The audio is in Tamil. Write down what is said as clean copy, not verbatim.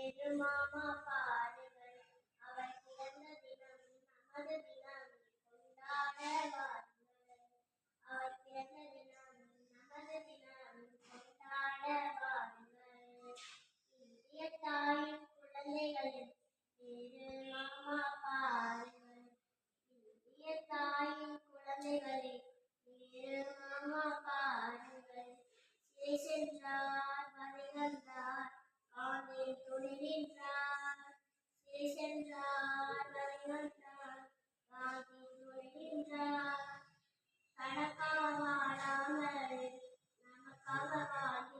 மாமா பாருங்கள், அவர் பிறந்த தினம் நமது தினம் கொண்டாட வாருங்கள். அவர் பிறந்த தினம் நமது தினம் கொண்டாட வாருங்கள். இந்திய தாயின் குழந்தைகளின் மாமா பாருங்கள். இந்திய தாயின் குழந்தைகளை மாமா பாருங்கள். சிறை சென்றார் வரை வந்தார் காதில் துணி நின்றார். சிறை சென்றார் வரை வந்தார் காதில் துணி நின்றார். தனக்காக வாழாமல் நமக்காக வாழ்கிறார்.